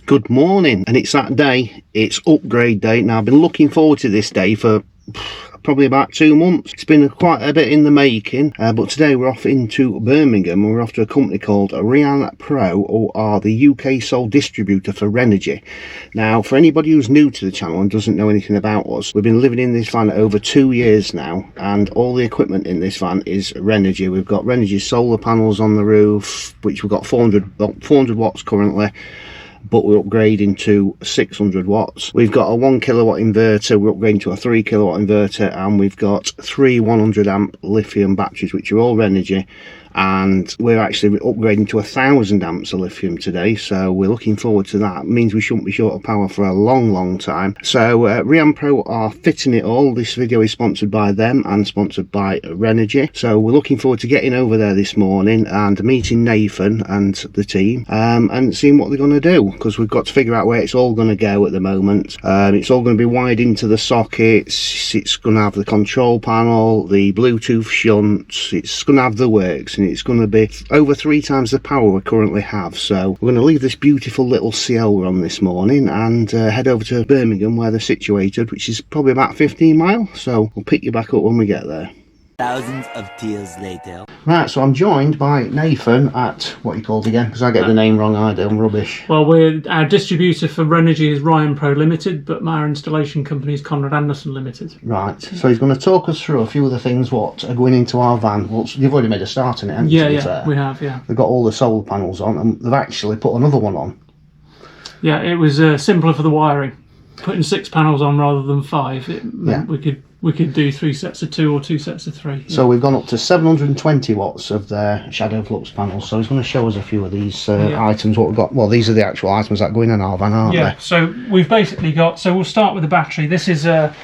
Good morning, and it's that day. It's upgrade day. Now I've been looking forward to this day for probably about 2 months. It's been quite a bit in the making, but today we're off into Birmingham. We're off to a company called Renogy Pro, or are the UK sole distributor for Renogy. Now, for anybody who's new to the channel and doesn't know anything about us, we've been living in this van over 2 years now, and all the equipment in this van is Renogy. We've got Renogy solar panels on the roof, which we've got 400 watts currently, but we're upgrading to 600 watts. We've got a 1 kilowatt inverter, we're upgrading to a 3 kilowatt inverter, and we've got 3 100 amp lithium batteries, which are all Renogy, and we're actually upgrading to 1000 amps of lithium today, so we're looking forward to that. It means we shouldn't be short of power for a long time. So Renogy Pro are fitting it all. This video is sponsored by them and sponsored by Renogy, so we're looking forward to getting over there this morning and meeting Nathan and the team and seeing what they're going to do, because we've got to figure out where it's all going to go at the moment. It's all going to be wired into the sockets, it's going to have the control panel, the Bluetooth shunts, it's going to have the works, and it's going to be over 3 times the power we currently have. So we're going to leave this beautiful little CL we're on this morning and head over to Birmingham, where they're situated, which is probably about 15 miles. So we'll pick you back up when we get there. Thousands of tears later. Right, so I'm joined by Nathan at, what are you called again? Because I get the name wrong, I do, I'm rubbish. Well, our distributor for Renogy is Rion Pro Limited, but our installation company is Conrad Anderson Limited. Right, so he's going to talk us through a few of the things what are going into our van. Well, you've already made a start on it, haven't you? Yeah, we have, yeah. They've got all the solar panels on, and they've actually put another one on. Yeah, it was simpler for the wiring. Putting 6 panels on rather than 5, it meant we could do 3 sets of 2 or 2 sets of 3. Yeah. So we've gone up to 720 watts of their shadow flux panels. So he's going to show us a few of these items. What we've got. Well, these are the actual items that go in our van, aren't they? So we've basically got. So we'll start with the battery. This is a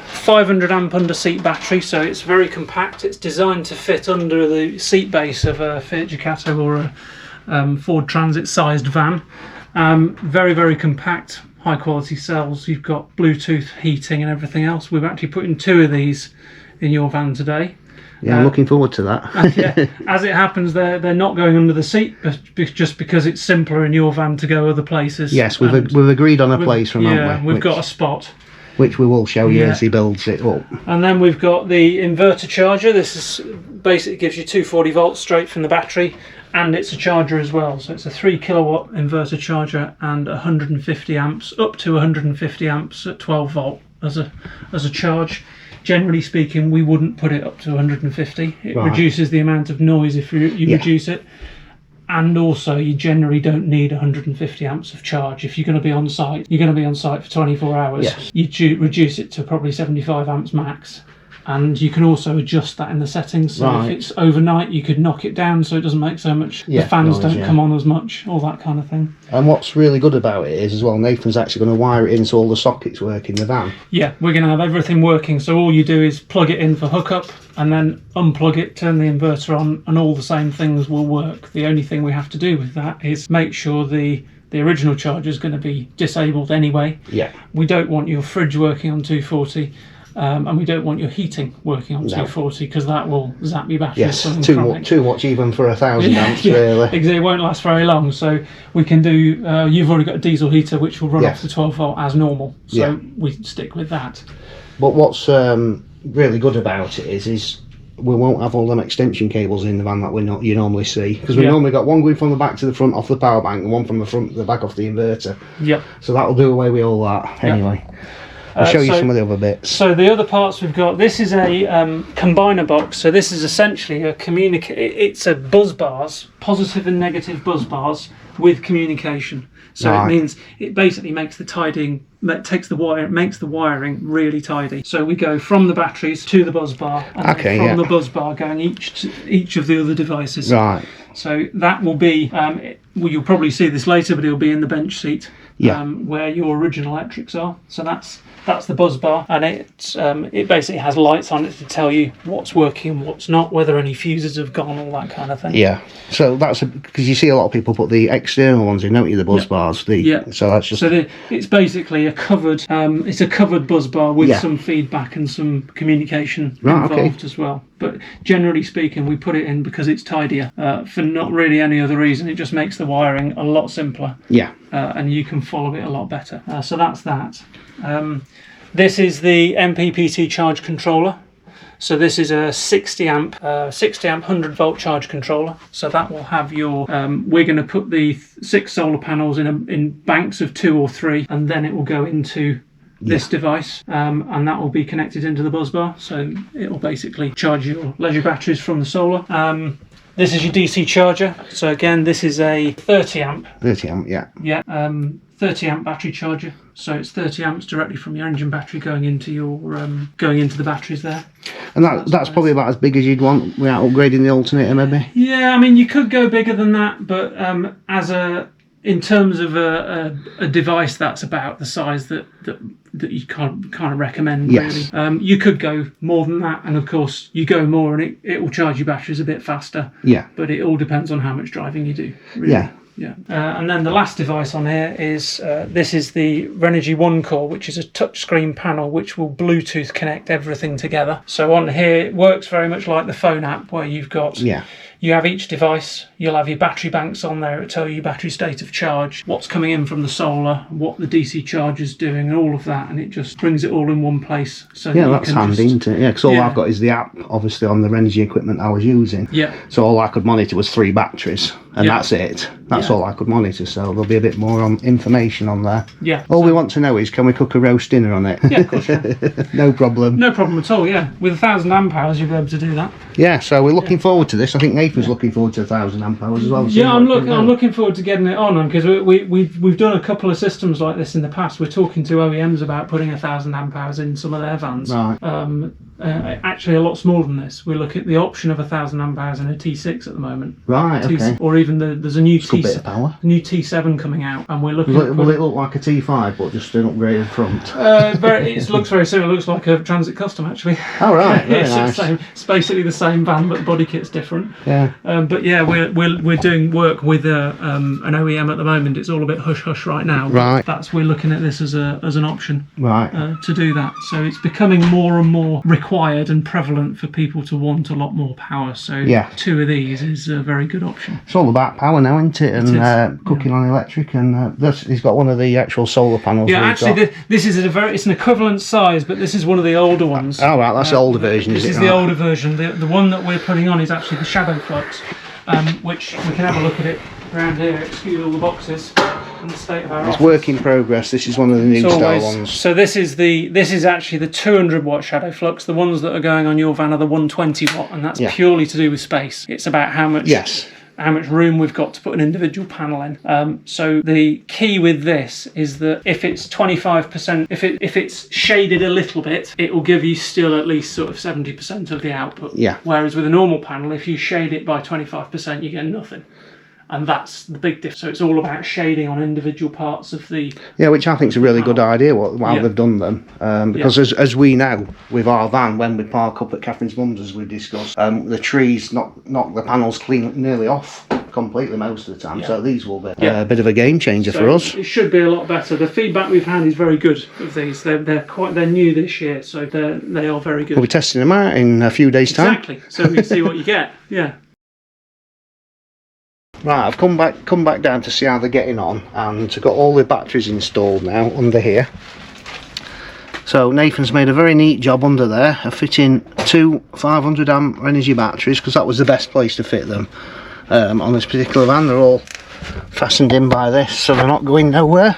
500 amp underseat battery. So it's very compact. It's designed to fit under the seat base of a Fiat Ducato or a Ford Transit sized van. Very compact. High quality cells. You've got Bluetooth heating and everything else. We've actually put in 2 of these in your van today. Yeah, I'm looking forward to that. As it happens, they're not going under the seat, but just because it's simpler in your van to go other places. We've agreed on a place from haven't we? We've got a spot, which we will show you as he builds it up. And then we've got the inverter charger. This is basically gives you 240 volts straight from the battery, and it's a charger as well. So it's a 3 kilowatt inverter charger and 150 amps, up to 150 amps at 12 volt as a charge. Generally speaking, we wouldn't put it up to 150. It reduces the amount of noise if you reduce it. And also, you generally don't need 150 amps of charge. If you're going to be on site, you're going to be on site for 24 hours. Yes. You reduce it to probably 75 amps max. And you can also adjust that in the settings. So if it's overnight, you could knock it down so it doesn't make so much. The fans don't come on as much, all that kind of thing. And what's really good about it is, as well, Nathan's actually going to wire it in so all the sockets work in the van. Yeah, we're going to have everything working. So all you do is plug it in for hookup and then unplug it, turn the inverter on, and all the same things will work. The only thing we have to do with that is make sure the original charger is going to be disabled anyway. Yeah. We don't want your fridge working on 240. And we don't want your heating working on 240 because that will zap your battery. Yes, too much even for 1000 amps, really. Exactly, it won't last very long. So we can do. You've already got a diesel heater which will run off the 12 volt as normal. So we stick with that. But what's really good about it is we won't have all them extension cables in the van that you normally see, because we normally got one going from the back to the front off the power bank and one from the front to the back off the inverter. Yep. So that'll do away with all that anyway. I'll show you some of the other bits. So the other parts we've got, this is a combiner box. So this is essentially a it's a buzz bars, positive and negative buzz bars with communication. So it means it basically makes the tidying, makes the wiring really tidy. So we go from the batteries to the buzz bar, and from the buzz bar going each of the other devices. Right. So that will be, you'll probably see this later, but it'll be in the bench seat where your original electrics are. So that's the buzz bar, and it basically has lights on it to tell you what's working and what's not, whether any fuses have gone, all that kind of thing. Yeah. So that's because you see a lot of people put the external ones in, don't you? The buzz bars. So that's just. So it's basically a covered it's a covered buzz bar with Yeah. some feedback and some communication Right, involved okay. as well. But generally speaking, we put it in because it's tidier, for not really any other reason. It just makes the wiring a lot simpler, Yeah. and you can follow it a lot better. So that's that. This is the MPPT charge controller. So this is a 60 amp 100 volt charge controller. So that will have your, we're going to put the 6 solar panels in banks of 2 or 3, and then it will go into this device, and that will be connected into the buzz bar. So it will basically charge your leisure batteries from the solar. This is your DC charger. So again, this is a 30 amp. 30 amp, yeah. Yeah, 30 amp battery charger. So it's 30 amps directly from your engine battery going into your going into the batteries there. And that's probably about as big as you'd want without upgrading the alternator, maybe. Yeah, I mean you could go bigger than that, but in terms of a device that's about the size that you can't recommend. Yes. Really. You could go more than that, and of course you go more and it will charge your batteries a bit faster. Yeah. But it all depends on how much driving you do. Really. Yeah. Yeah. And then the last device on here is this is the Renogy One Core, which is a touchscreen panel which will Bluetooth connect everything together. So on here it works very much like the phone app, where you've got you have each device, you'll have your battery banks on there, it'll tell you your battery state of charge, what's coming in from the solar, what the DC charger's doing, and all of that, and it just brings it all in one place. So yeah, that's handy, isn't it? Yeah, because all I've got is the app, obviously, on the Renogy equipment I was using. Yeah. So all I could monitor was 3 batteries, and that's it. That's all I could monitor, so there'll be a bit more information on there. Yeah. All we want to know is, can we cook a roast dinner on it? Yeah, of course, yeah. No problem. No problem at all, yeah. With 1,000 amp hours, you'll be able to do that. Yeah, so we're looking forward to this. I think Nathan's looking forward to 1,000 amp hours as well. Yeah, I'm looking forward to getting it on, because we've done a couple of systems like this in the past. We're talking to OEMs about putting 1,000 amp hours in some of their vans. Right. Actually, a lot smaller than this. We look at the option of 1,000 amp hours in a T6 at the moment. Right. Okay. Or even there's a new Bit of power. new T7 coming out, and we're looking. Will it look like a T5, but just an upgraded front? It looks very similar. It looks like a Transit Custom, actually. Oh right, very It's nice. the same. It's basically the same van, but the body kit's different. Yeah. But yeah, we're doing work with an OEM at the moment. It's all a bit hush hush right now. Right. We're looking at this as an option. Right. To do that. So it's becoming more and more required and prevalent for people to want a lot more power. So 2 of these is a very good option. It's all about power now, isn't it? And cooking on electric, and he's got one of the actual solar panels. Yeah, actually, this is it's an equivalent size, but this is one of the older ones. Oh right, that's the older version. This is the older version. The one that we're putting on is actually the Shadow Flux, which we can have a look at it around here. Excuse all the boxes and the state of our office. It's work in progress. This is one of the new style ones. So this is actually the 200 watt Shadow Flux. The ones that are going on your van are the 120 watt, and that's purely to do with space. It's about how much room we've got to put an individual panel in. So the key with this is that if it's 25%, if it's shaded a little bit, it will give you still at least sort of 70% of the output. Yeah. Whereas with a normal panel, if you shade it by 25%, you get nothing. And that's the big difference. So it's all about shading on individual parts of the... Yeah, which I think is a really good idea, how they've done them. Because as we know, with our van, when we park up at Catherine's mum's, as we discussed, the trees knock the panels nearly off completely most of the time. So these will be a bit of a game changer for us. It should be a lot better. The feedback we've had is very good of these. They're new this year, so they are very good. We'll be testing them out in a few days' time. Exactly. So we can see what you get. Yeah. Right, I've come back down to see how they're getting on, and I've got all the batteries installed now under here. So Nathan's made a very neat job under there of fitting 2 500 amp Renogy batteries, because that was the best place to fit them on this particular van. They're all fastened in by this, so they're not going nowhere.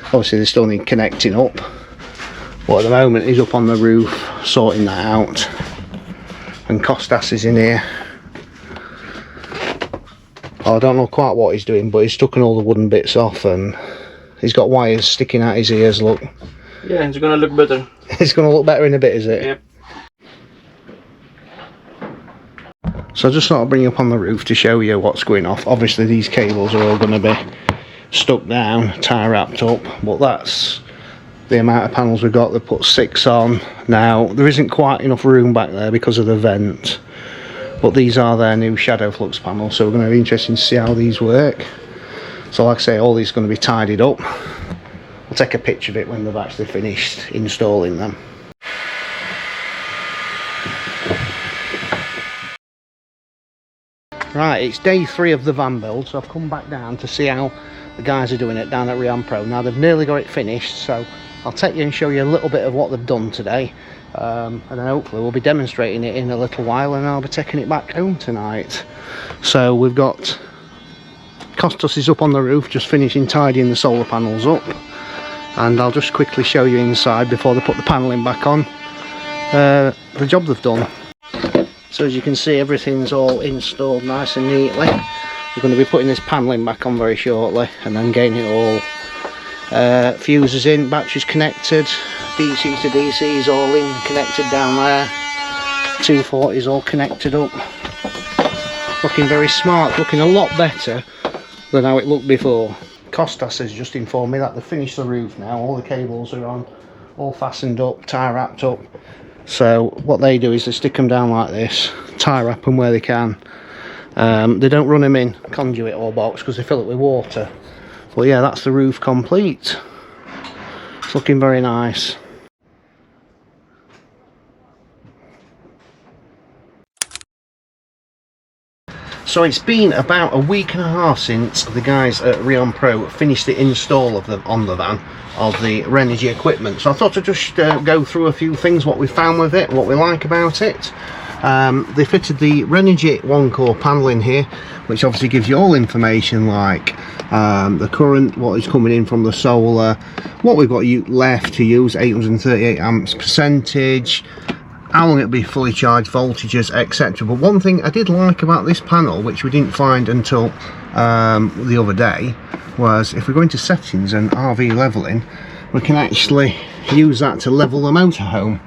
Obviously they still need connecting up, but at the moment he's up on the roof sorting that out, and Costas is in here. I don't know quite what he's doing, but he's taken all the wooden bits off, and he's got wires sticking out his ears, look. Yeah, it's going to look better. It's going to look better in a bit, is it? Yep. So I just thought I'd bring you up on the roof to show you what's going off. Obviously these cables are all going to be stuck down, tie wrapped up, but that's the amount of panels we've got. They've put 6 on. Now there isn't quite enough room back there because of the vent, but these are their new Shadow Flux panels, so we're going to be interested to see how these work. So like I say, all these are going to be tidied up. I'll take a picture of it when they've actually finished installing them. Right, it's day 3 of the van build, so I've come back down to see how the guys are doing it down at Renogy Pro. Now they've nearly got it finished, so I'll take you and show you a little bit of what they've done today, and then hopefully we'll be demonstrating it in a little while, and I'll be taking it back home tonight. So we've got Costas is up on the roof, just finishing tidying the solar panels up, and I'll just quickly show you inside before they put the panelling back on the job they've done. So as you can see, everything's all installed nice and neatly. We're going to be putting this panelling back on very shortly, and then getting it all fuses in, batteries connected, DC to DC is all in, connected down there, 240 is all connected up. Looking very smart, looking a lot better than how it looked before. Costas has just informed me that they've finished the roof now, all the cables are on, all fastened up, tie wrapped up. So what they do is they stick them down like this, tie wrap them where they can. They don't run them in conduit or box because they fill it with water. But yeah, that's the roof complete. It's looking very nice. So it's been about a week and a half since the guys at Renogy Pro finished the install of on the van of the Renogy equipment. So I thought I'd just go through a few things, what we found with it, what we like about it. They fitted the Renogy one-core panel in here, which obviously gives you all information like the current, what is coming in from the solar, what we've got left to use, 838 amps percentage, how long it'll be fully charged, voltages, etc. But one thing I did like about this panel, which we didn't find until the other day, was if we go into settings and RV leveling, we can actually use that to level the motorhome.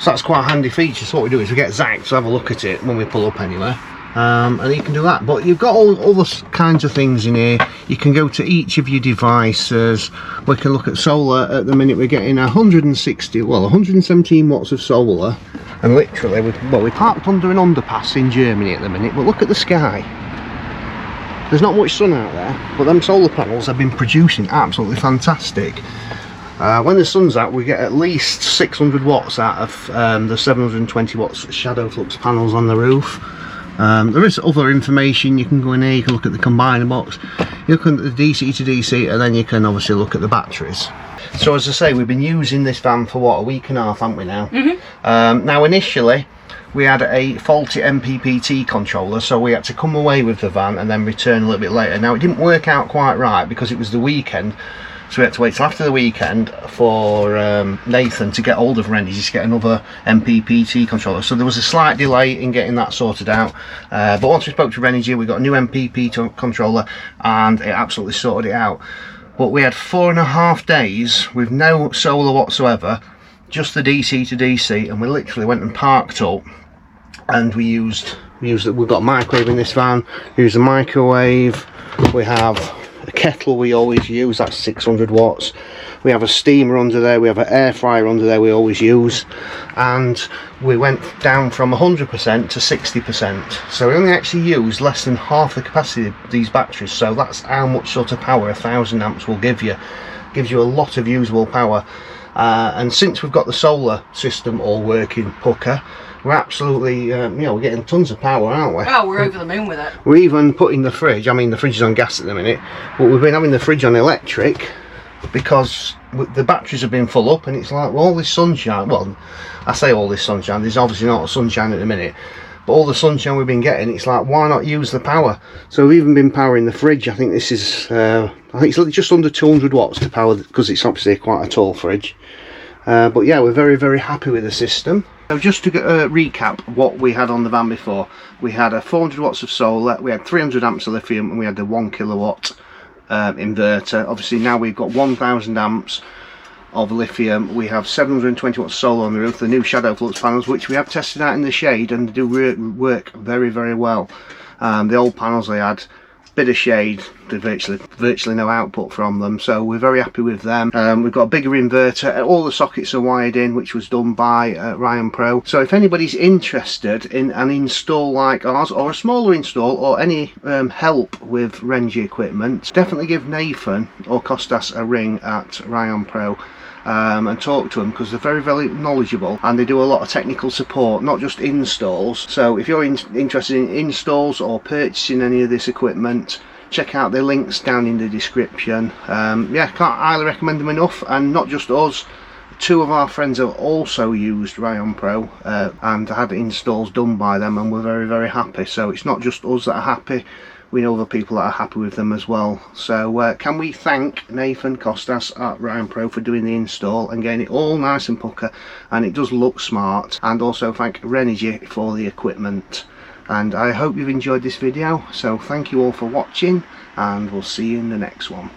So that's quite a handy feature. So what we do is we get Zach to have a look at it when we pull up anywhere, and you can do that. But you've got all the kinds of things in here. You can go to each of your devices. We can look at solar. At the minute we're getting 117 watts of solar, and literally we parked under an underpass in Germany at the minute, but look at the sky. There's not much sun out there, but them solar panels have been producing absolutely fantastic. When the sun's out, we get at least 600 watts out of the 720 watts shadow flux panels on the roof. There is other information. You can go in here, you can look at the combiner box, you look at the DC to DC, and then you can obviously look at the batteries. So as I say, we've been using this van for what, a week and a half, haven't we now? Now initially we had a faulty MPPT controller, so we had to come away with the van and then return a little bit later. Now it didn't work out quite right because it was the weekend, so we had to wait till after the weekend for Nathan to get hold of Renogy to get another MPPT controller. So there was a slight delay in getting that sorted out, but once we spoke to Renogy, we got a new MPPT controller and it absolutely sorted it out. But we had 4.5 days with no solar whatsoever, just the DC to DC, and we literally went and parked up, and we've got a microwave in this van, use a microwave, we have a kettle we always use, that's 600 watts, we have a steamer under there, we have an air fryer under there we always use, and we went down from 100% to 60%, so we only actually used less than half the capacity of these batteries. So that's how much sort of power 1000 amps will give you. Gives you a lot of usable power. And since we've got the solar system all working pucker, we're absolutely, we're getting tons of power, aren't we? Oh, we're over the moon with it. We're even putting the fridge, I mean the fridge is on gas at the minute, but we've been having the fridge on electric because the batteries have been full up, and it's like, well, all this sunshine, well, I say all this sunshine, there's obviously not sunshine at the minute, but all the sunshine we've been getting, it's like, why not use the power? So we've even been powering the fridge. I think this is, I think it's just under 200 watts to power, because it's obviously quite a tall fridge. But yeah, we're very, very happy with the system. So just to recap what we had on the van before, we had 400 watts of solar, we had 300 amps of lithium, and we had the 1 kilowatt inverter. Obviously now we've got 1000 amps of lithium, we have 720 watts solar on the roof, the new shadow flux panels, which we have tested out in the shade, and they do work very, very well. The old panels they had, bit of shade, virtually no output from them, so we're very happy with them. We've got a bigger inverter, all the sockets are wired in, which was done by Renogy Pro. So if anybody's interested in an install like ours, or a smaller install, or any help with Renogy equipment, definitely give Nathan or Costas a ring at Renogy Pro. And talk to them, because they're very, very knowledgeable, and they do a lot of technical support, not just installs. So if you're interested in installs or purchasing any of this equipment, check out the links down in the description. Yeah, can't highly recommend them enough. And not just us, two of our friends have also used Renogy Pro and had installs done by them, and we're very, very happy. So it's not just us that are happy, we know other people that are happy with them as well. So can we thank Nathan Costas at Renogy Pro for doing the install and getting it all nice and pucker, and it does look smart, and also thank Renogy for the equipment. And I hope you've enjoyed this video, so thank you all for watching, and we'll see you in the next one.